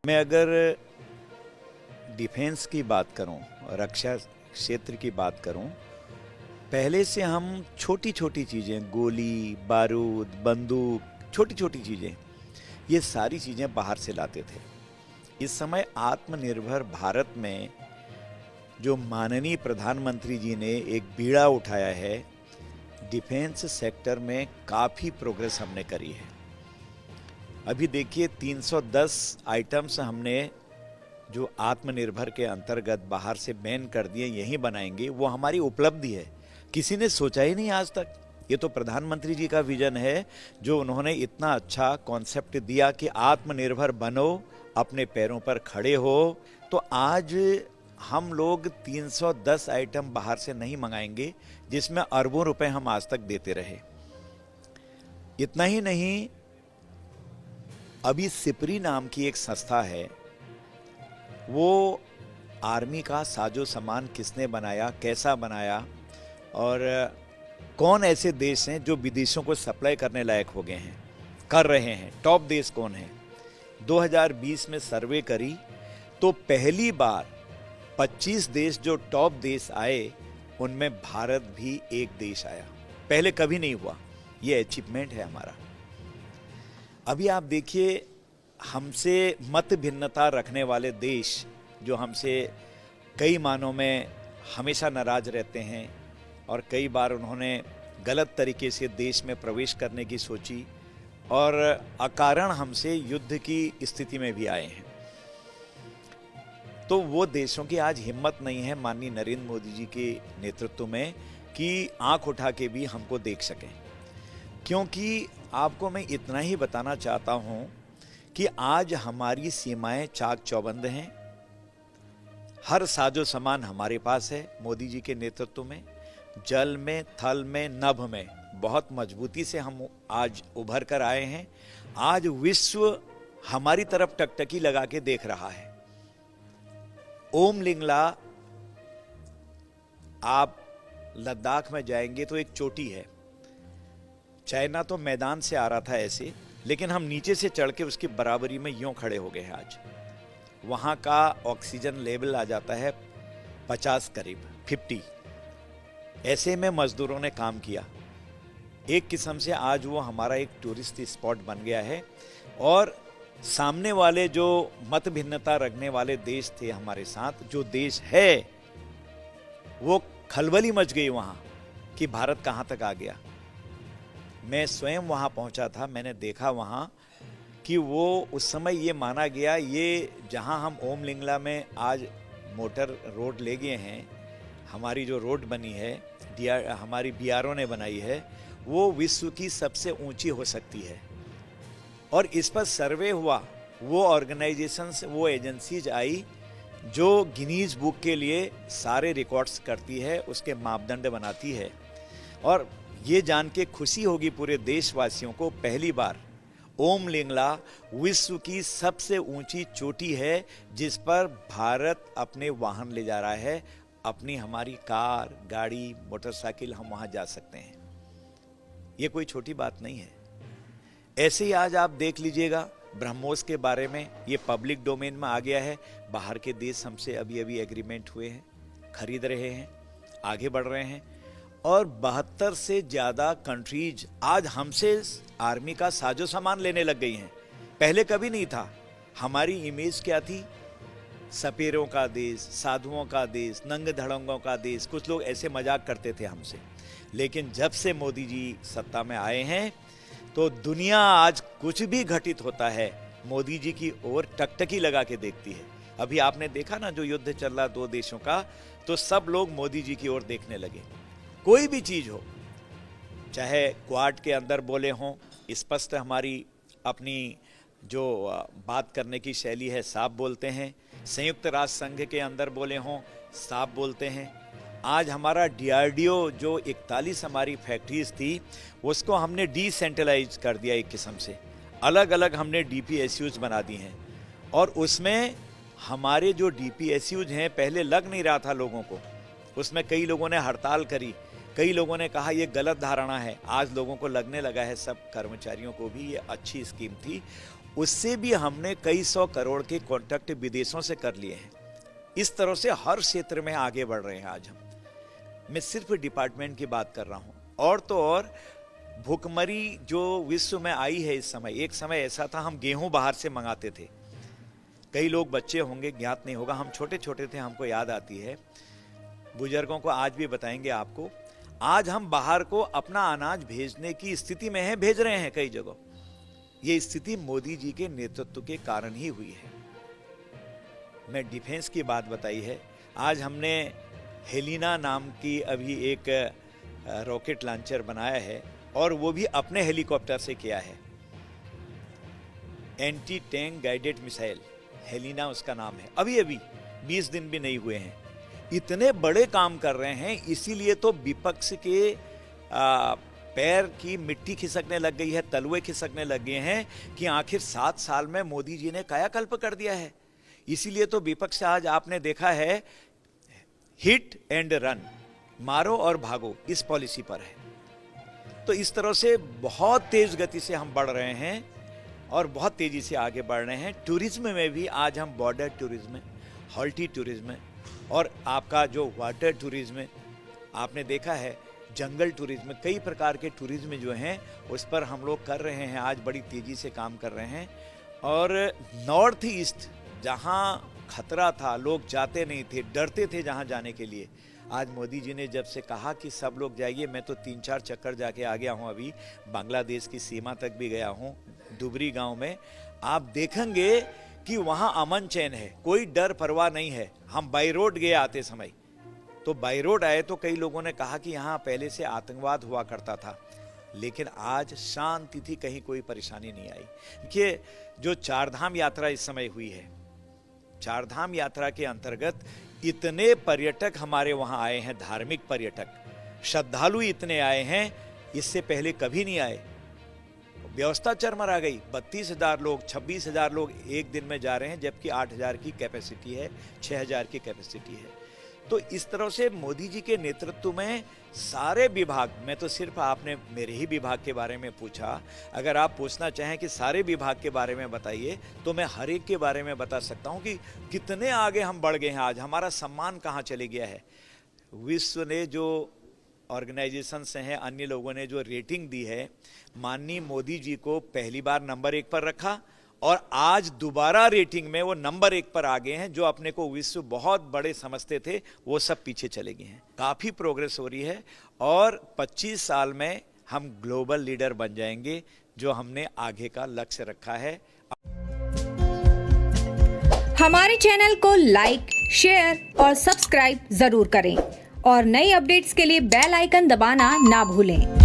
मैं अगर डिफेंस की बात करूं, रक्षा क्षेत्र की बात करूं, पहले से हम छोटी छोटी चीज़ें, गोली बारूद बंदूक, छोटी छोटी चीज़ें, ये सारी चीज़ें बाहर से लाते थे। इस समय आत्मनिर्भर भारत में जो माननीय प्रधानमंत्री जी ने एक बीड़ा उठाया है, डिफेंस सेक्टर में काफ़ी प्रोग्रेस हमने करी है। अभी देखिए 310 आइटम्स हमने जो आत्मनिर्भर के अंतर्गत बाहर से बैन कर दिए, यहीं बनाएंगे, वो हमारी उपलब्धि है। किसी ने सोचा ही नहीं आज तक। ये तो प्रधानमंत्री जी का विजन है, जो उन्होंने इतना अच्छा कॉन्सेप्ट दिया कि आत्मनिर्भर बनो, अपने पैरों पर खड़े हो। तो आज हम लोग 310 आइटम बाहर से नहीं मंगाएंगे, जिसमें अरबों रुपए हम आज तक देते रहे। इतना ही नहीं, अभी सिपरी नाम की एक संस्था है, वो आर्मी का साजो सामान किसने बनाया, कैसा बनाया, और कौन ऐसे देश हैं जो विदेशों को सप्लाई करने लायक हो गए हैं, कर रहे हैं, टॉप देश कौन है। 2020 में सर्वे करी तो पहली बार 25 देश जो टॉप देश आए, उनमें भारत भी एक देश आया। पहले कभी नहीं हुआ। ये अचीवमेंट है हमारा। अभी आप देखिए, हमसे मत भिन्नता रखने वाले देश जो हमसे कई मानों में हमेशा नाराज रहते हैं, और कई बार उन्होंने गलत तरीके से देश में प्रवेश करने की सोची और अकारण हमसे युद्ध की स्थिति में भी आए हैं, तो वो देशों की आज हिम्मत नहीं है माननीय नरेंद्र मोदी जी के नेतृत्व में कि आंख उठा के भी हमको देख सकें। क्योंकि आपको मैं इतना ही बताना चाहता हूं कि आज हमारी सीमाएं चाक चौबंद हैं। हर साजो सामान हमारे पास है मोदी जी के नेतृत्व में। जल में, थल में, नभ में बहुत मजबूती से हम आज उभर कर आए हैं। आज विश्व हमारी तरफ टकटकी लगा के देख रहा है। ओम लिंगला, आप लद्दाख में जाएंगे तो एक चोटी है। चाइना तो मैदान से आ रहा था ऐसे, लेकिन हम नीचे से चढ़ के उसकी बराबरी में यूं खड़े हो गए हैं। आज वहां का ऑक्सीजन लेवल आ जाता है 50 करीब 50। ऐसे में मजदूरों ने काम किया। एक किस्म से आज वो हमारा एक टूरिस्ट स्पॉट बन गया है। और सामने वाले जो मत भिन्नता रखने वाले देश थे हमारे साथ, जो देश है, वो खलबली मच गई वहां कि भारत कहां तक आ गया। मैं स्वयं वहां पहुंचा था, मैंने देखा वहां कि वो उस समय ये माना गया, ये जहां हम ओम लिंगला में आज मोटर रोड ले गए हैं, हमारी जो रोड बनी है, हमारी बीआरओ ने बनाई है, वो विश्व की सबसे ऊंची हो सकती है। और इस पर सर्वे हुआ, वो ऑर्गेनाइजेशंस, वो एजेंसीज आई जो गिनीज बुक के लिए सारे रिकॉर्ड्स करती है, उसके मापदंड बनाती है। और ये जान के खुशी होगी पूरे देशवासियों को, पहली बार ओम लिंगला विश्व की सबसे ऊंची चोटी है, जिस पर भारत अपने वाहन ले जा रहा है। अपनी हमारी कार, गाड़ी, मोटरसाइकिल, हम वहां जा सकते हैं। ये कोई छोटी बात नहीं है। ऐसे ही आज आप देख लीजिएगा ब्रह्मोस के बारे में, ये पब्लिक डोमेन में आ गया है। बाहर के देश हमसे अभी अभी एग्रीमेंट हुए हैं, खरीद रहे हैं, आगे बढ़ रहे हैं। और 72 से ज़्यादा कंट्रीज आज हमसे आर्मी का साजो सामान लेने लग गई हैं। पहले कभी नहीं था। हमारी इमेज क्या थी? सपेरों का देश, साधुओं का देश, नंग धड़ंगों का देश। कुछ लोग ऐसे मजाक करते थे हमसे। लेकिन जब से मोदी जी सत्ता में आए हैं, तो दुनिया आज कुछ भी घटित होता है, मोदी जी की ओर टकटकी लगा के देखती है। अभी आपने देखा ना, जो युद्ध चल रहा दो देशों का, तो सब लोग मोदी जी की ओर देखने लगे। कोई भी चीज हो, चाहे क्वाड के अंदर बोले हों, स्पष्ट हमारी अपनी जो बात करने की शैली है, साफ बोलते हैं। संयुक्त राष्ट्र संघ के अंदर बोले हों, साफ बोलते हैं। आज हमारा डीआरडीओ जो 41 हमारी फैक्ट्रीज थी, उसको हमने डिसेंट्रलाइज कर दिया। एक किस्म से अलग अलग हमने डीपीएसयूज बना दी हैं। और उसमें हमारे जो डीपीएसयूज हैं, पहले लग नहीं रहा था लोगों को। उसमें कई लोगों ने हड़ताल करी, कई लोगों ने कहा ये गलत धारणा है। आज लोगों को लगने लगा है, सब कर्मचारियों को भी ये अच्छी स्कीम थी। उससे भी हमने कई 100 करोड़ के कॉन्ट्रैक्ट विदेशों से कर लिए हैं। इस तरह से हर क्षेत्र में आगे बढ़ रहे हैं आज हम। मैं सिर्फ डिपार्टमेंट की बात कर रहा हूं। और तो और भुखमरी जो विश्व में आई है इस समय, एक समय ऐसा था हम गेहूं बाहर से मंगाते थे। कई लोग बच्चे होंगे, ज्ञात नहीं होगा, हम छोटे छोटे थे, हमको याद आती है। बुजुर्गों को आज भी बताएंगे आपको। आज हम बाहर को अपना अनाज भेजने की स्थिति में हैं, भेज रहे हैं कई जगह। ये स्थिति मोदी जी के नेतृत्व के कारण ही हुई है। मैं डिफेंस की बात बताई है। आज हमने हेलिना नाम की अभी एक रॉकेट लॉन्चर बनाया है और वो भी अपने हेलीकॉप्टर से किया है। Anti tank guided missile, Helina उसका नाम है। अभी 20 दिन भी नहीं हुए हैं, इतने बड़े काम कर रहे हैं। इसीलिए तो विपक्ष के पैर की मिट्टी खिसकने लग गई है, तलवे खिसकने लग गए हैं कि आखिर 7 साल में मोदी जी ने कायाकल्प कर दिया है। इसीलिए तो विपक्ष आज आपने देखा है हिट एंड रन, मारो और भागो, इस पॉलिसी पर है। तो इस तरह से बहुत तेज गति से हम बढ़ रहे हैं और बहुत तेजी से आगे बढ़ रहे हैं। टूरिज्म में भी आज हम बॉर्डर टूरिज्म, हॉल्टी टूरिज्म और आपका जो वाटर टूरिज्म आपने देखा है, जंगल टूरिज्म, कई प्रकार के टूरिज्म जो हैं उस पर हम लोग कर रहे हैं, आज बड़ी तेजी से काम कर रहे हैं। और नॉर्थ ईस्ट जहां खतरा था, लोग जाते नहीं थे, डरते थे जहां जाने के लिए, आज मोदी जी ने जब से कहा कि सब लोग जाइए, मैं तो 3-4 चक्कर जाके आ गया हूं, अभी बांग्लादेश की सीमा तक भी गया हूं, डुबरी गांव में। आप देखेंगे कि वहां अमन चैन है, कोई डर परवाह नहीं है। हम बाई रोड गए आते समय, तो बाई रोड आए तो कई लोगों ने कहा कि यहाँ पहले से आतंकवाद हुआ करता था, लेकिन आज शांति थी, कहीं कोई परेशानी नहीं आई। देखिए जो चारधाम यात्रा इस समय हुई है, चारधाम यात्रा के अंतर्गत इतने पर्यटक हमारे वहां आए हैं, धार्मिक पर्यटक, श्रद्धालु इतने आए हैं, इससे पहले कभी नहीं आए। व्यवस्था चरमरा गई। 32,000 लोग, 26,000 लोग एक दिन में जा रहे हैं, जबकि 8,000 की कैपेसिटी है, 6,000 की कैपेसिटी है। तो इस तरह से मोदी जी के नेतृत्व में सारे विभाग, मैं तो सिर्फ आपने मेरे ही विभाग के बारे में पूछा, अगर आप पूछना चाहें कि सारे विभाग के बारे में बताइए तो मैं हर एक के बारे में बता सकता हूं कि कितने आगे हम बढ़ गए हैं। आज हमारा सम्मान कहां चले गया है। विश्व ने जो ऑर्गेनाइजेशन से हैं, अन्य लोगों ने जो रेटिंग दी है, माननीय मोदी जी को पहली बार नंबर 1 पर रखा और आज दोबारा रेटिंग में वो नंबर 1 पर आ गए हैं। जो अपने को विश्व बहुत बड़े समझते थे वो सब पीछे चले गए हैं। काफ़ी प्रोग्रेस हो रही है और 25 साल में हम ग्लोबल लीडर बन जाएंगे, जो हमने आगे का लक्ष्य रखा है। हमारे चैनल को लाइक, शेयर और सब्सक्राइब जरूर करें और नई अपडेट्स के लिए बेल आइकन दबाना ना भूलें।